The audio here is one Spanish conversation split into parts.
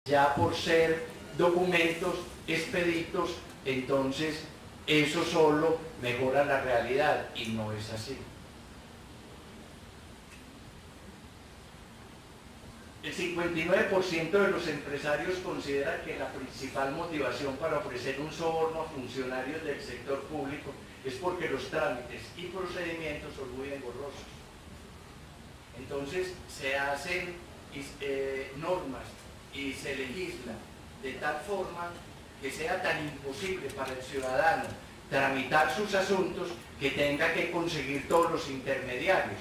ya por ser documentos expeditos, entonces eso solo mejora la realidad, y no es así. El 59% de los empresarios considera que la principal motivación para ofrecer un soborno a funcionarios del sector público es porque los trámites y procedimientos son muy engorrosos. Entonces se hacen normas y se legisla de tal forma que sea tan imposible para el ciudadano tramitar sus asuntos que tenga que conseguir todos los intermediarios,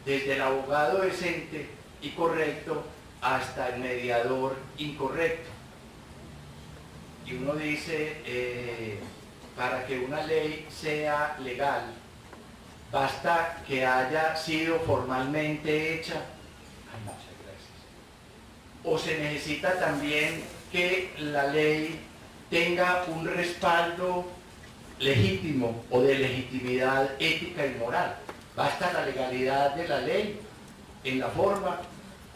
desde el abogado decente y correcto hasta el mediador incorrecto. Y uno dice, para que una ley sea legal, basta que haya sido formalmente hecha. Ay, muchas gracias. O se necesita también que la ley tenga un respaldo legítimo o de legitimidad ética y moral. Basta la legalidad de la ley en la forma,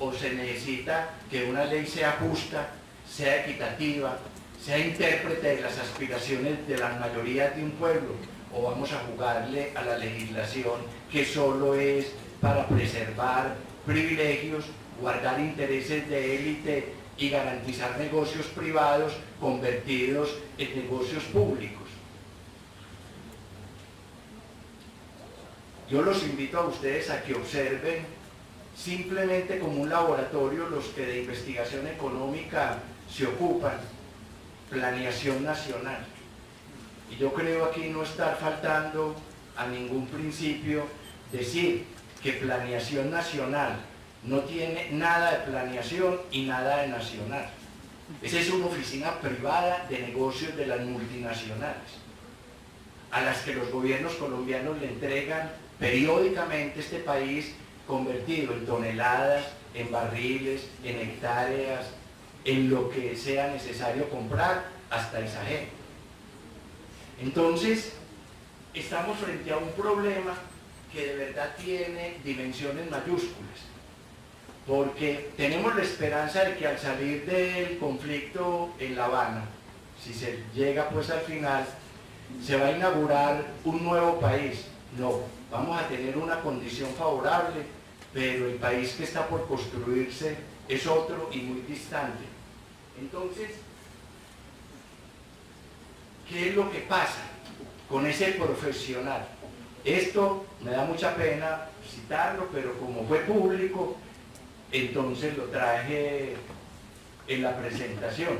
o se necesita que una ley sea justa, sea equitativa, sea intérprete de las aspiraciones de las mayorías de un pueblo, o vamos a jugarle a la legislación que solo es para preservar privilegios, guardar intereses de élite y garantizar negocios privados convertidos en negocios públicos. Yo los invito a ustedes a que observen simplemente como un laboratorio los que de investigación económica se ocupan, planeación nacional. Y yo creo aquí no estar faltando a ningún principio decir que planeación nacional no tiene nada de planeación y nada de nacional. Esa es una oficina privada de negocios de las multinacionales, a las que los gobiernos colombianos le entregan periódicamente este país convertido en toneladas, en barriles, en hectáreas, en lo que sea necesario comprar, hasta Isagen. Entonces, estamos frente a un problema que de verdad tiene dimensiones mayúsculas, porque tenemos la esperanza de que al salir del conflicto en La Habana, si se llega pues al final, se va a inaugurar un nuevo país. No, vamos a tener una condición favorable, pero el país que está por construirse es otro y muy distante. Entonces, ¿qué es lo que pasa con ese profesional? Esto me da mucha pena citarlo, pero como fue público, entonces lo traje en la presentación.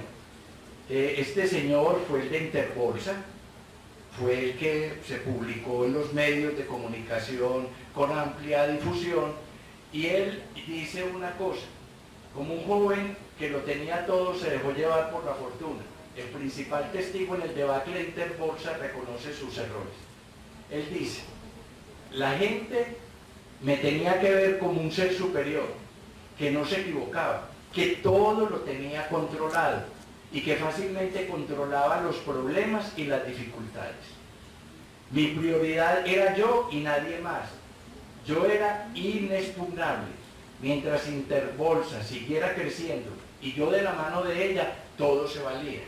Este señor fue el de Interbolsa, fue el que se publicó en los medios de comunicación con amplia difusión, y él dice una cosa: como un joven que lo tenía todo se dejó llevar por la fortuna. El principal testigo en el debate de Interbolsa reconoce sus errores. Él dice: la gente me tenía que ver como un ser superior, que no se equivocaba, que todo lo tenía controlado y que fácilmente controlaba los problemas y las dificultades. Mi prioridad era yo y nadie más. Yo era inexpugnable. Mientras Interbolsa siguiera creciendo y yo de la mano de ella, todo se valía.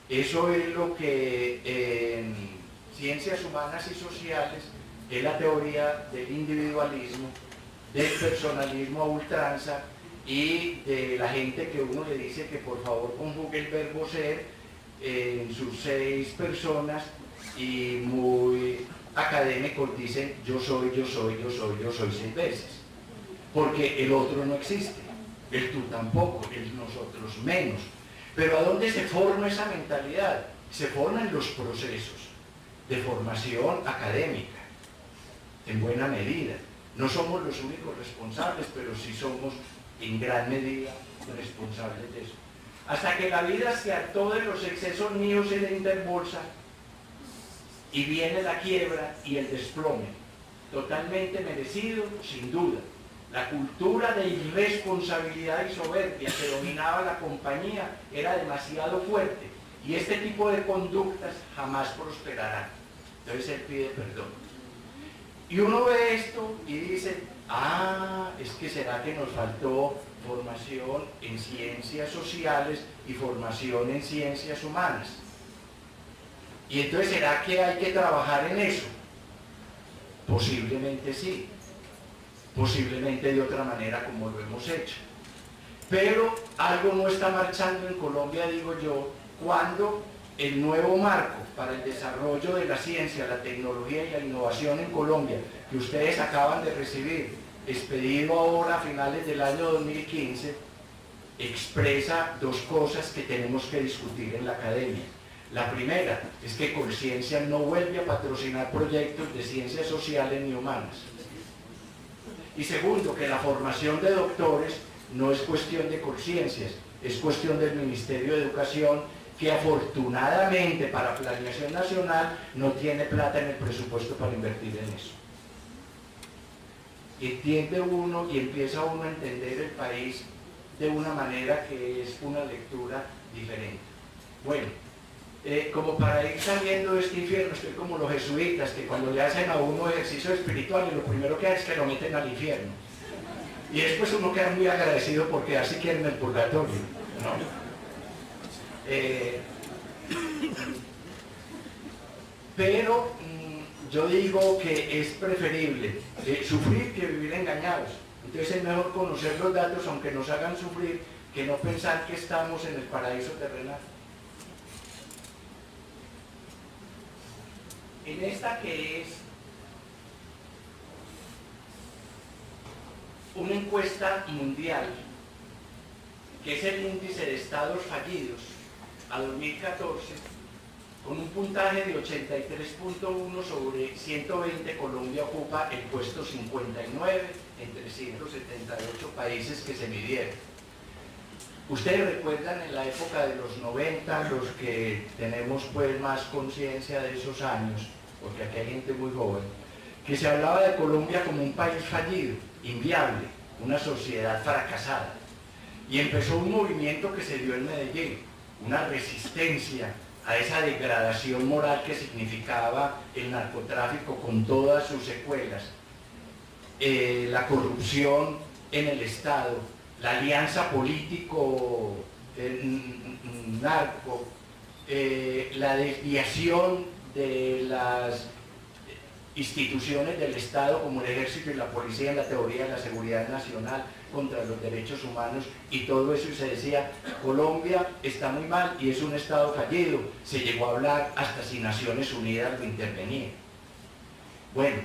Eso es lo que en ciencias humanas y sociales es la teoría del individualismo, del personalismo a ultranza y de la gente que uno le dice que por favor conjugue el verbo ser en sus 6 personas, y muy académicos dicen yo soy 6 veces, porque el otro no existe, el tú tampoco, el nosotros menos. Pero ¿a dónde se forma esa mentalidad? Se forma en los procesos de formación académica, en buena medida. No somos los únicos responsables, pero sí somos en gran medida responsables de eso. Hasta que la vida se hartó de los excesos míos en la Interbolsa y viene la quiebra y el desplome, totalmente merecido, sin duda. La cultura de irresponsabilidad y soberbia que dominaba la compañía era demasiado fuerte, y este tipo de conductas jamás prosperarán. Entonces él pide perdón. Y uno ve esto y dice: ah, es que será que nos faltó formación en ciencias sociales y formación en ciencias humanas. Y entonces, ¿será que hay que trabajar en eso? Posiblemente sí, posiblemente de otra manera como lo hemos hecho. Pero algo no está marchando en Colombia, digo yo, cuando el nuevo marco para el desarrollo de la ciencia, la tecnología y la innovación en Colombia, que ustedes acaban de recibir, expedido ahora a finales del año 2015, expresa dos cosas que tenemos que discutir en la academia. La primera es que Colciencia no vuelve a patrocinar proyectos de ciencias sociales ni humanas. Y segundo, que la formación de doctores no es cuestión de Colciencias, es cuestión del Ministerio de Educación, que afortunadamente para Planeación Nacional no tiene plata en el presupuesto para invertir en eso. Entiende uno y empieza uno a entender el país de una manera que es una lectura diferente. Bueno, como para ir saliendo de este infierno, estoy como los jesuitas, que cuando le hacen a uno ejercicio espiritual, lo primero que hacen es que lo meten al infierno. Y después uno queda muy agradecido porque así quieren el purgatorio, ¿no? Pero yo digo que es preferible sufrir que vivir engañados. Entonces es mejor conocer los datos, aunque nos hagan sufrir, que no pensar que estamos en el paraíso terrenal. En esta, que es una encuesta mundial, que es el índice de estados fallidos a 2014, con un puntaje de 83.1 sobre 120, Colombia ocupa el puesto 59 en 378 países que se midieron. Ustedes recuerdan en la época de los 90, los que tenemos pues más conciencia de esos años, porque aquí hay gente muy joven, que se hablaba de Colombia como un país fallido, inviable, una sociedad fracasada. Y empezó un movimiento que se dio en Medellín, una resistencia a esa degradación moral que significaba el narcotráfico con todas sus secuelas, la corrupción en el Estado, la alianza político-narco, la desviación de las instituciones del Estado como el Ejército y la Policía en la teoría de la seguridad nacional contra los derechos humanos y todo eso, y se decía, Colombia está muy mal y es un Estado fallido. Se llegó a hablar hasta si Naciones Unidas lo intervenía. Bueno,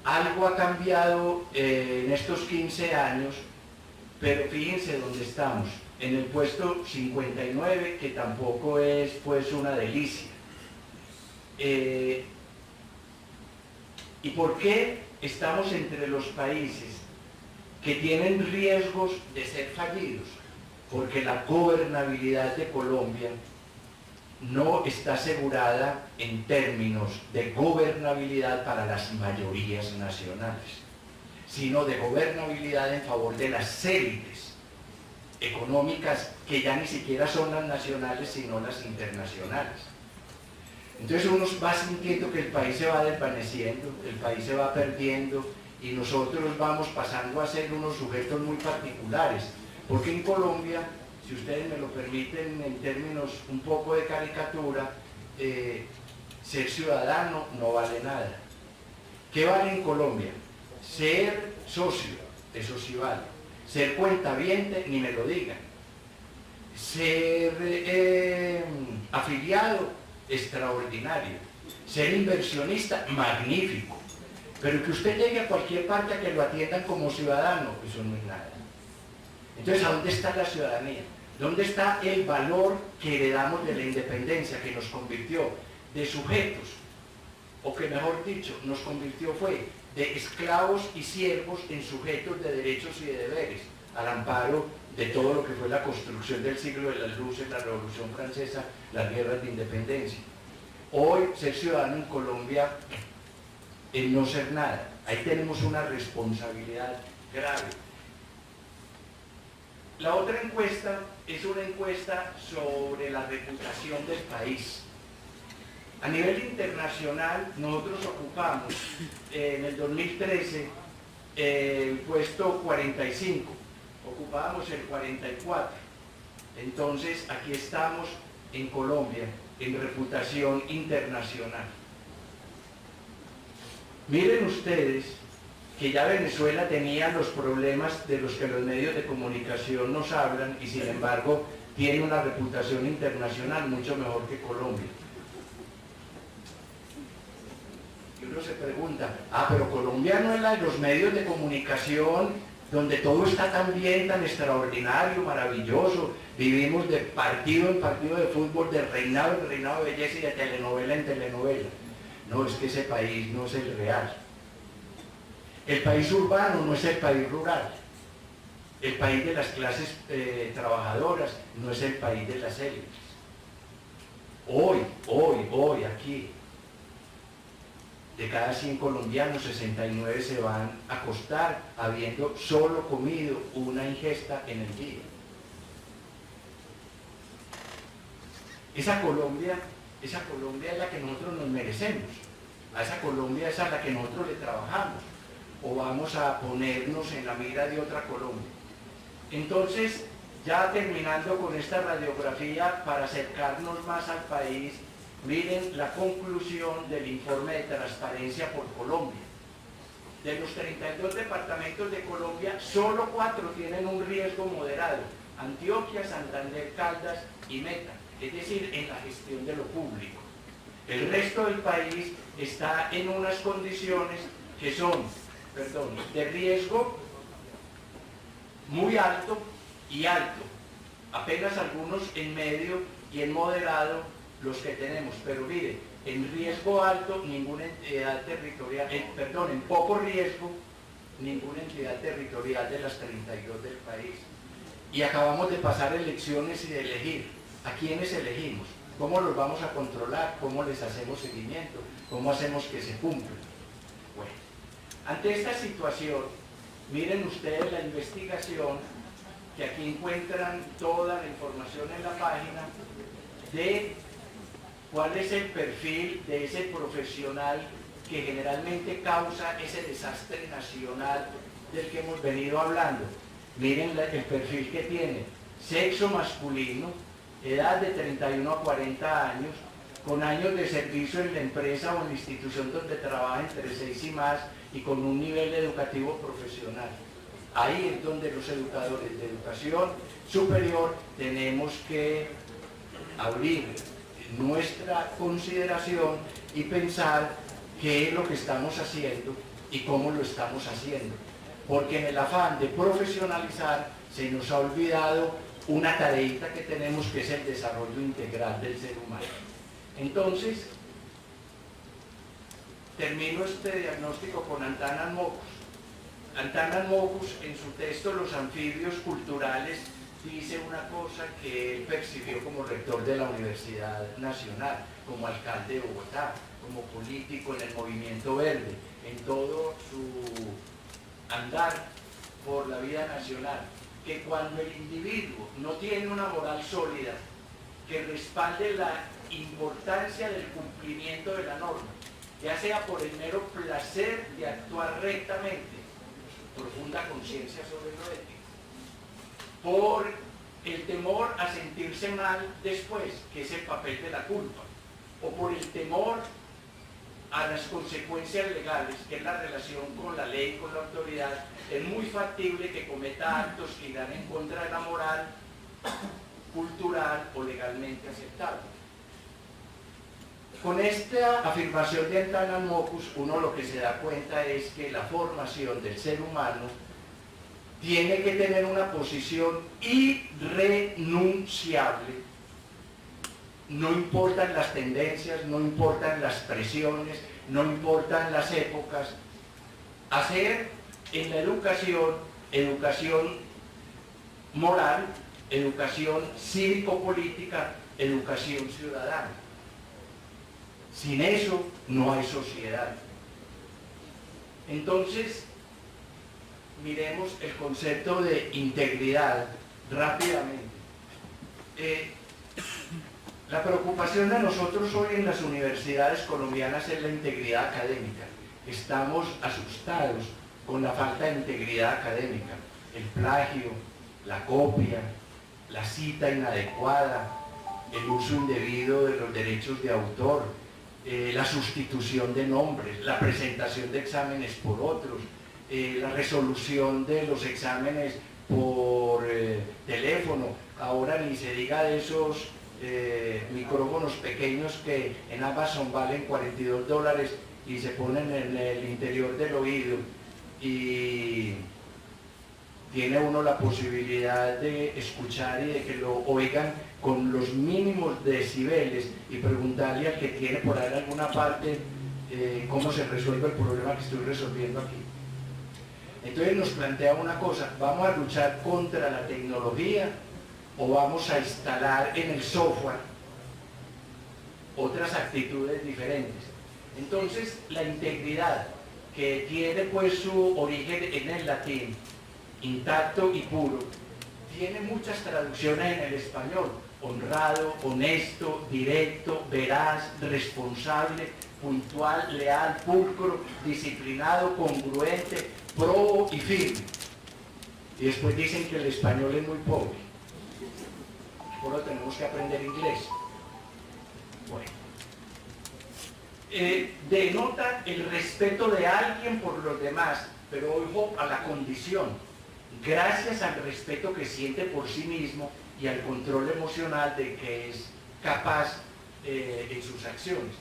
algo ha cambiado en estos 15 años, pero fíjense dónde estamos, en el puesto 59, que tampoco es pues una delicia. ¿Y por qué estamos entre los países que tienen riesgos de ser fallidos? Porque la gobernabilidad de Colombia no está asegurada en términos de gobernabilidad para las mayorías nacionales, sino de gobernabilidad en favor de las élites económicas que ya ni siquiera son las nacionales, sino las internacionales. Entonces uno va sintiendo que el país se va desvaneciendo, el país se va perdiendo y nosotros vamos pasando a ser unos sujetos muy particulares, porque en Colombia, si ustedes me lo permiten en términos un poco de caricatura, ser ciudadano no vale nada. ¿Qué vale en Colombia? Ser socio, eso sí vale. Ser cuentaviente, ni me lo digan. Ser afiliado, extraordinario. Ser inversionista, magnífico. Pero que usted llegue a cualquier parte a que lo atiendan como ciudadano, eso no es nada. Entonces, ¿a dónde está la ciudadanía? ¿Dónde está el valor que heredamos de la independencia, que nos convirtió de sujetos, o que mejor dicho, nos convirtió fue de esclavos y siervos en sujetos de derechos y de deberes, al amparo de todo lo que fue la construcción del siglo de las luces, la Revolución Francesa, las guerras de independencia? Hoy, ser ciudadano en Colombia es no ser nada. Ahí tenemos una responsabilidad grave. La otra encuesta es una encuesta sobre la reputación del país. A nivel internacional, nosotros ocupamos en el 2013 el puesto 45 ocupábamos el 44. Entonces aquí estamos en Colombia, en reputación internacional. Miren ustedes que ya Venezuela tenía los problemas de los que los medios de comunicación nos hablan y sin embargo tiene una reputación internacional mucho mejor que Colombia. Y uno se pregunta, pero Colombia no es la de los medios de comunicación donde todo está tan bien, tan extraordinario, maravilloso, vivimos de partido en partido de fútbol, de reinado en reinado de belleza y de telenovela en telenovela. No, es que ese país no es el real. El país urbano no es el país rural. El país de las clases trabajadoras no es el país de las élites. Hoy, aquí, de cada 100 colombianos, 69 se van a acostar habiendo solo comido una ingesta en el día. Esa Colombia es la que nosotros nos merecemos. A esa Colombia es a la que nosotros le trabajamos. O vamos a ponernos en la mira de otra Colombia. Entonces, ya terminando con esta radiografía, para acercarnos más al país, miren la conclusión del informe de transparencia por Colombia. De los 32 departamentos de Colombia, solo 4 tienen un riesgo moderado: Antioquia, Santander, Caldas y Meta, es decir, en la gestión de lo público. El resto del país está en unas condiciones que son, de riesgo muy alto y alto, apenas algunos en medio y en moderado los que tenemos, pero mire, en riesgo alto ninguna entidad territorial, en poco riesgo ninguna entidad territorial de las 32 del país. Y acabamos de pasar elecciones y de elegir. ¿A quiénes elegimos? ¿Cómo los vamos a controlar? ¿Cómo les hacemos seguimiento? ¿Cómo hacemos que se cumplan? Bueno, ante esta situación, miren ustedes la investigación, que aquí encuentran toda la información en la página, de cuál es el perfil de ese profesional que generalmente causa ese desastre nacional del que hemos venido hablando. Miren el perfil que tiene: sexo masculino, edad de 31 a 40 años, con años de servicio en la empresa o en la institución donde trabaja entre 6 y más, y con un nivel educativo profesional. Ahí es donde los educadores de educación superior tenemos que abrir nuestra consideración y pensar qué es lo que estamos haciendo y cómo lo estamos haciendo. Porque en el afán de profesionalizar se nos ha olvidado una tareita que tenemos, que es el desarrollo integral del ser humano. Entonces, termino este diagnóstico con Antanas Mockus. Antanas Mockus, en su texto Los anfibios culturales, dice una cosa que él percibió como rector de la Universidad Nacional, como alcalde de Bogotá, como político en el movimiento verde, en todo su andar por la vida nacional, que cuando el individuo no tiene una moral sólida que respalde la importancia del cumplimiento de la norma, ya sea por el mero placer de actuar rectamente, profunda conciencia sobre lo ético, por el temor a sentirse mal después, que es el papel de la culpa, o por el temor a las consecuencias legales, que es la relación con la ley, con la autoridad, es muy factible que cometa actos que irán en contra de la moral cultural o legalmente aceptable. Con esta afirmación de Antanas Mockus, uno lo que se da cuenta es que la formación del ser humano tiene que tener una posición irrenunciable. No importan las tendencias, no importan las presiones, no importan las épocas. Hacer en la educación, educación moral, educación cívico-política, educación ciudadana. Sin eso no hay sociedad. Entonces, miremos el concepto de integridad rápidamente. La preocupación de nosotros hoy en las universidades colombianas es la integridad académica. Estamos asustados con la falta de integridad académica, el plagio, la copia, la cita inadecuada, el uso indebido de los derechos de autor, la sustitución de nombres, la presentación de exámenes por otros, la resolución de los exámenes por teléfono. Ahora ni se diga de esos micrófonos pequeños que en Amazon valen $42 y se ponen en el interior del oído y tiene uno la posibilidad de escuchar y de que lo oigan con los mínimos decibeles y preguntarle al que tiene por ahí en alguna parte cómo se resuelve el problema que estoy resolviendo aquí. Entonces nos plantea una cosa: ¿vamos a luchar contra la tecnología o vamos a instalar en el software otras actitudes diferentes? Entonces la integridad, que tiene pues su origen en el latín, intacto y puro, tiene muchas traducciones en el español: honrado, honesto, directo, veraz, responsable, puntual, leal, pulcro, disciplinado, congruente, probo y firme. Y después dicen que el español es muy pobre, por lo tenemos que aprender inglés. Bueno, denota el respeto de alguien por los demás, pero ojo a la condición: gracias al respeto que siente por sí mismo y al control emocional de que es capaz en sus acciones.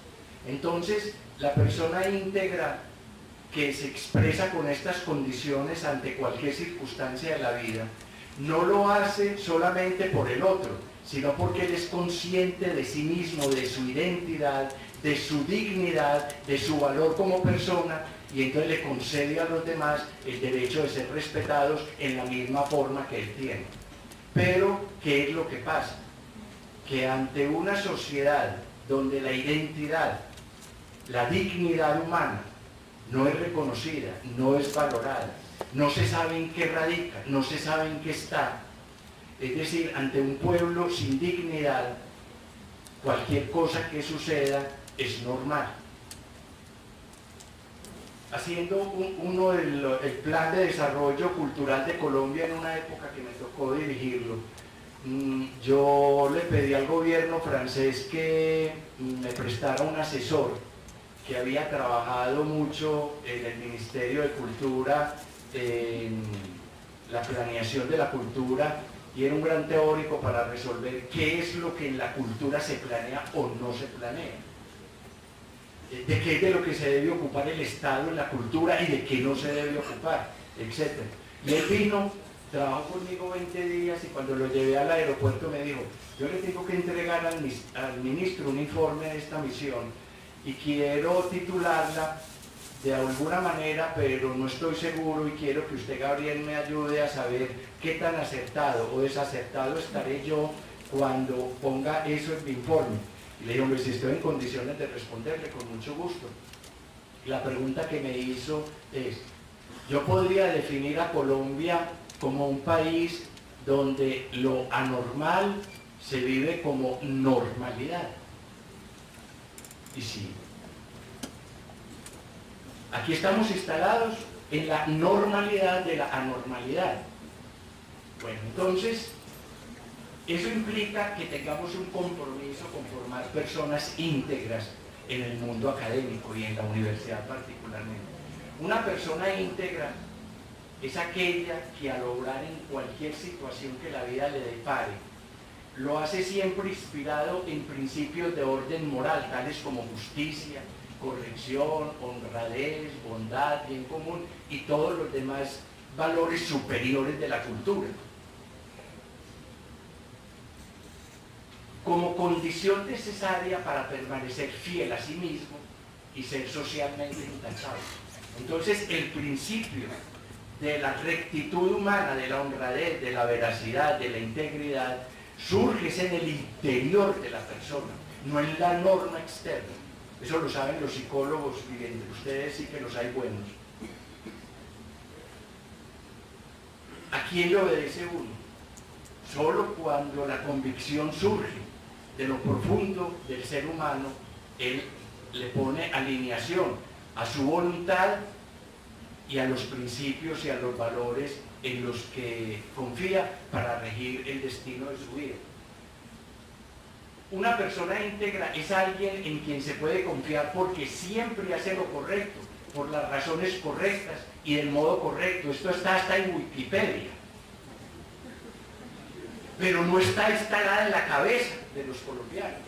Entonces, la persona íntegra que se expresa con estas condiciones ante cualquier circunstancia de la vida, no lo hace solamente por el otro, sino porque él es consciente de sí mismo, de su identidad, de su dignidad, de su valor como persona, y entonces le concede a los demás el derecho de ser respetados en la misma forma que él tiene. Pero, ¿qué es lo que pasa? Que ante una sociedad donde la identidad, la dignidad humana no es reconocida, no es valorada, no se sabe en qué radica, no se sabe en qué está, es decir, ante un pueblo sin dignidad, cualquier cosa que suceda es normal. Haciendo el plan de desarrollo cultural de Colombia en una época que me tocó dirigirlo, yo le pedí al gobierno francés que me prestara un asesor que había trabajado mucho en el Ministerio de Cultura, en la planeación de la cultura, y era un gran teórico para resolver qué es lo que en la cultura se planea o no se planea, de qué es de lo que se debe ocupar el Estado en la cultura y de qué no se debe ocupar, etc. Y él vino, trabajó conmigo 20 días, y cuando lo llevé al aeropuerto me dijo: yo le tengo que entregar al ministro un informe de esta misión y quiero titularla de alguna manera, pero no estoy seguro, y quiero que usted, Gabriel, me ayude a saber qué tan acertado o desacertado estaré yo cuando ponga eso en mi informe. Y le digo: hombre, si estoy en condiciones de responderle, con mucho gusto. Y la pregunta que me hizo es: yo podría definir a Colombia como un país donde lo anormal se vive como normalidad. Y sí, aquí estamos instalados en la normalidad de la anormalidad. Bueno, entonces, eso implica que tengamos un compromiso con formar personas íntegras en el mundo académico y en la universidad particularmente. Una persona íntegra es aquella que, al obrar en cualquier situación que la vida le depare, lo hace siempre inspirado en principios de orden moral, tales como justicia, corrección, honradez, bondad, bien común y todos los demás valores superiores de la cultura. Como condición necesaria para permanecer fiel a sí mismo y ser socialmente intachable. Entonces, el principio de la rectitud humana, de la honradez, de la veracidad, de la integridad, surge en el interior de la persona, no en la norma externa. Eso lo saben los psicólogos, y entre ustedes sí que los hay buenos. ¿A quién le obedece uno? Solo cuando la convicción surge de lo profundo del ser humano, él le pone alineación a su voluntad y a los principios y a los valores en los que confía para regir el destino de su vida. Una persona íntegra es alguien en quien se puede confiar porque siempre hace lo correcto, por las razones correctas y del modo correcto. Esto está hasta en Wikipedia. Pero no está instalada en la cabeza de los colombianos.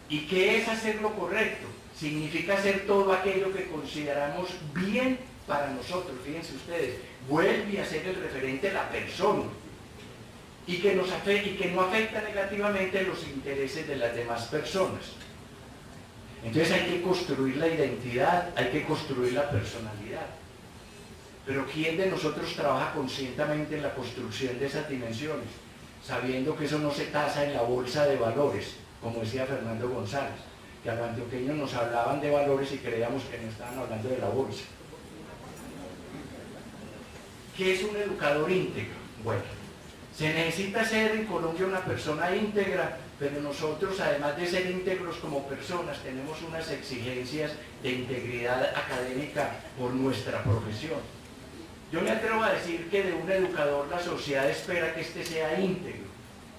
¿Y qué es hacer lo correcto? Significa hacer todo aquello que consideramos bien para nosotros. Fíjense ustedes, vuelve a ser el referente la persona y que no afecta negativamente los intereses de las demás personas. Entonces hay que construir la identidad, hay que construir la personalidad. Pero ¿quién de nosotros trabaja conscientemente en la construcción de esas dimensiones? Sabiendo que eso no se tasa en la bolsa de valores, como decía Fernando González, que a los antioqueños nos hablaban de valores y creíamos que no estaban hablando de la bolsa. ¿Qué es un educador íntegro? Bueno, se necesita ser en Colombia una persona íntegra, pero nosotros, además de ser íntegros como personas, tenemos unas exigencias de integridad académica por nuestra profesión. Yo me atrevo a decir que de un educador la sociedad espera que éste sea íntegro,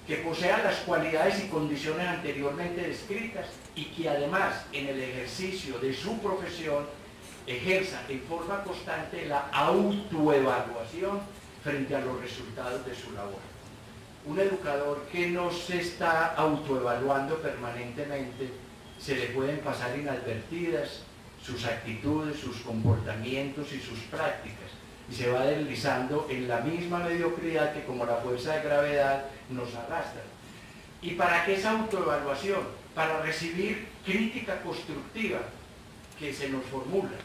que posea las cualidades y condiciones anteriormente descritas y que además en el ejercicio de su profesión ejerza en forma constante la autoevaluación frente a los resultados de su labor. Un educador que no se está autoevaluando permanentemente, se le pueden pasar inadvertidas sus actitudes, sus comportamientos y sus prácticas, y se va deslizando en la misma mediocridad que, como la fuerza de gravedad, nos arrastra. ¿Y para qué esa autoevaluación? Para recibir crítica constructiva que se nos formula,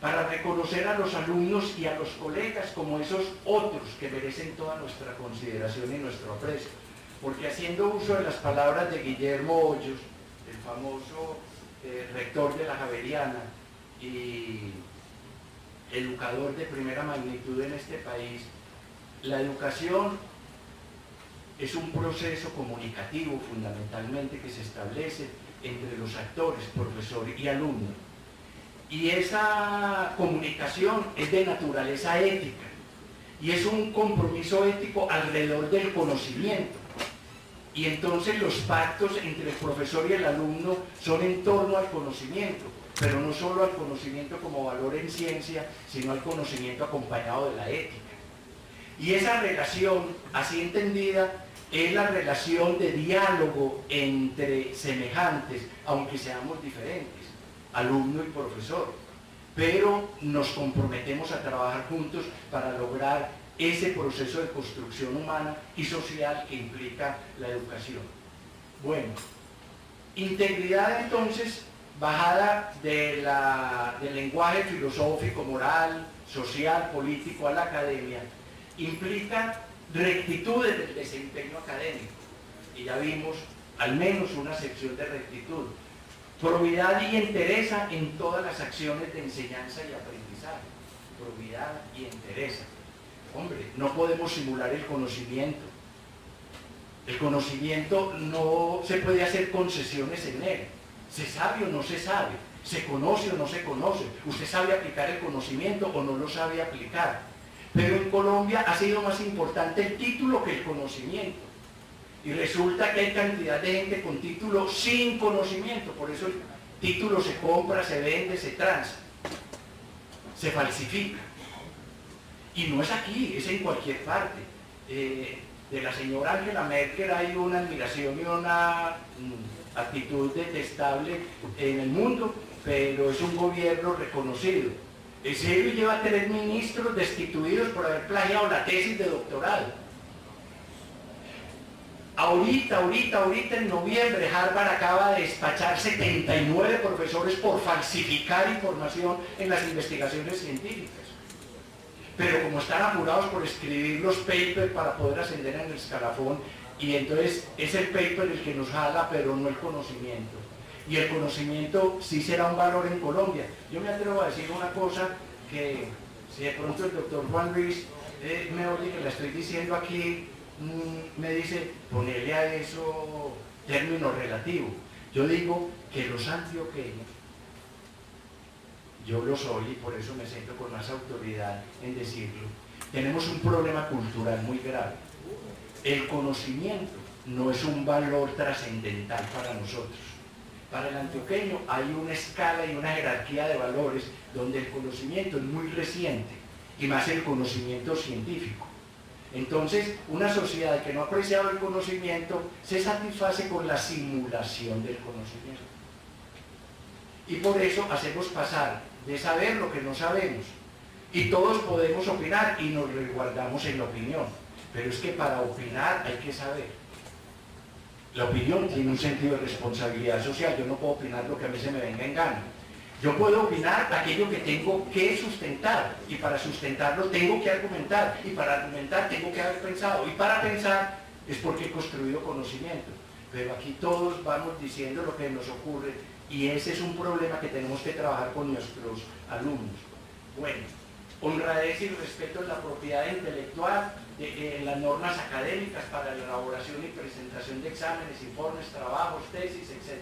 para reconocer a los alumnos y a los colegas como esos otros que merecen toda nuestra consideración y nuestro aprecio. Porque haciendo uso de las palabras de Guillermo Hoyos, el famoso rector de la Javeriana y educador de primera magnitud en este país, la educación es un proceso comunicativo fundamentalmente que se establece entre los actores, profesor y alumno. Y esa comunicación es de naturaleza ética y es un compromiso ético alrededor del conocimiento. Y entonces los pactos entre el profesor y el alumno son en torno al conocimiento, pero no solo al conocimiento como valor en ciencia, sino al conocimiento acompañado de la ética. Y esa relación, así entendida, es la relación de diálogo entre semejantes, aunque seamos diferentes, alumno y profesor, pero nos comprometemos a trabajar juntos para lograr ese proceso de construcción humana y social que implica la educación. Bueno, integridad entonces, bajada del lenguaje filosófico, moral, social, político a la academia, implica rectitud del desempeño académico, y ya vimos al menos una sección de rectitud. Probidad y entereza en todas las acciones de enseñanza y aprendizaje. Probidad y entereza. Hombre, no podemos simular el conocimiento. El conocimiento no se puede hacer concesiones en él. ¿Se sabe o no se sabe? ¿Se conoce o no se conoce? ¿Usted sabe aplicar el conocimiento o no lo sabe aplicar? Pero en Colombia ha sido más importante el título que el conocimiento. Y resulta que hay cantidad de gente con título sin conocimiento, por eso el título se compra, se vende, se transa, se falsifica. Y no es aquí, es en cualquier parte. De la señora Angela Merkel hay una admiración y una actitud detestable en el mundo, pero es un gobierno reconocido. El serio lleva 3 ministros destituidos por haber plagiado la tesis de doctorado. Ahorita en noviembre, Harvard acaba de despachar 79 profesores por falsificar información en las investigaciones científicas. Pero como están apurados por escribir los papers para poder ascender en el escalafón, y entonces es el paper el que nos jala, pero no el conocimiento. Y el conocimiento sí será un valor en Colombia. Yo me atrevo a decir una cosa que, si de pronto el doctor Juan Luis me oye que la estoy diciendo aquí, me dice, ponerle a eso término relativo. Yo digo que los antioqueños yo lo soy y por eso me siento con más autoridad en decirlo, tenemos un problema cultural muy grave. El conocimiento no es un valor trascendental para nosotros. Para el antioqueño hay una escala y una jerarquía de valores donde el conocimiento es muy reciente, y más el conocimiento científico. Entonces, una sociedad que no ha apreciado el conocimiento se satisface con la simulación del conocimiento. Y por eso hacemos pasar de saber lo que no sabemos. Y todos podemos opinar y nos resguardamos en la opinión. Pero es que para opinar hay que saber. La opinión tiene un sentido de responsabilidad social. Yo no puedo opinar lo que a mí se me venga en gana. Yo puedo opinar aquello que tengo que sustentar, y para sustentarlo tengo que argumentar, y para argumentar tengo que haber pensado, y para pensar es porque he construido conocimiento. Pero aquí todos vamos diciendo lo que nos ocurre, y ese es un problema que tenemos que trabajar con nuestros alumnos. Bueno, honradez y respeto en la propiedad intelectual, en las normas académicas para la elaboración y presentación de exámenes, informes, trabajos, tesis, etc.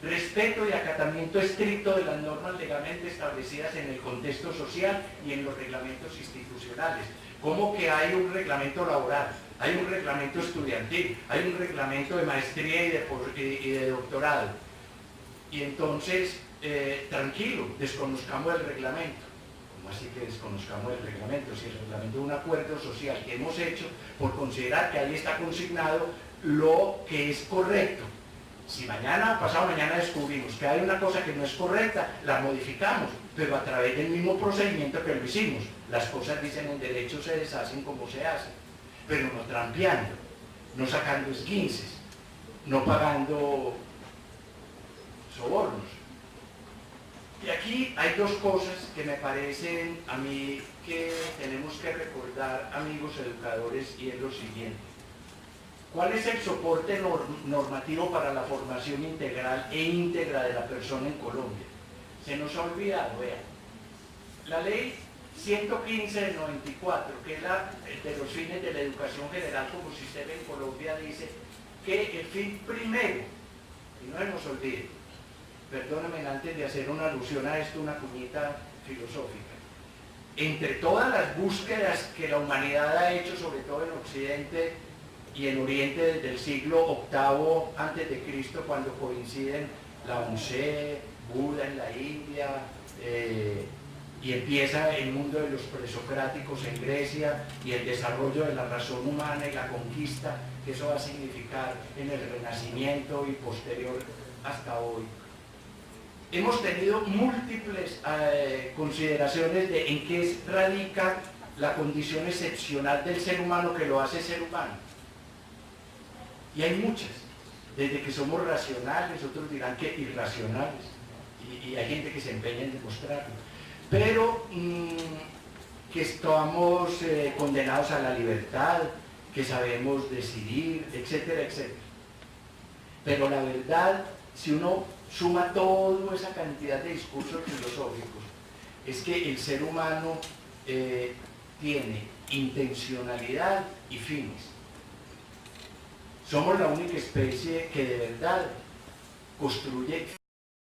Respeto y acatamiento estricto de las normas legalmente establecidas en el contexto social y en los reglamentos institucionales. Como que hay un reglamento laboral, hay un reglamento estudiantil, hay un reglamento de maestría y de doctorado. Y entonces, tranquilo, desconozcamos el reglamento. ¿Cómo así que desconozcamos el reglamento? Si el reglamento es un acuerdo social que hemos hecho por considerar que ahí está consignado lo que es correcto. Si mañana o pasado mañana descubrimos que hay una cosa que no es correcta, la modificamos, pero a través del mismo procedimiento que lo hicimos. Las cosas, dicen en derecho, se deshacen como se hacen, pero no trampeando, no sacando esguinces, no pagando sobornos. Y aquí hay dos cosas que me parecen a mí que tenemos que recordar, amigos educadores, y es lo siguiente. ¿Cuál es el soporte normativo para la formación integral e íntegra de la persona en Colombia? Se nos ha olvidado, vean. La ley 115 del 94, que es la de los fines de la educación general como sistema en Colombia, dice que el fin primero, y no se nos olvide, perdónenme antes de hacer una alusión a esto, una cuñita filosófica, entre todas las búsquedas que la humanidad ha hecho, sobre todo en Occidente y en Oriente desde el siglo VIII a.C., cuando coinciden la ONCE, Buda en la India, y empieza el mundo de los presocráticos en Grecia, y el desarrollo de la razón humana y la conquista que eso va a significar en el Renacimiento y posterior hasta hoy. Hemos tenido múltiples consideraciones de en qué radica la condición excepcional del ser humano que lo hace ser humano. Y hay muchas, desde que somos racionales, otros dirán que irracionales, y hay gente que se empeña en demostrarlo, pero que estamos condenados a la libertad, que sabemos decidir, etcétera, etcétera. Pero la verdad, si uno suma toda esa cantidad de discursos filosóficos, es que el ser humano tiene intencionalidad y fines. Somos la única especie que de verdad construye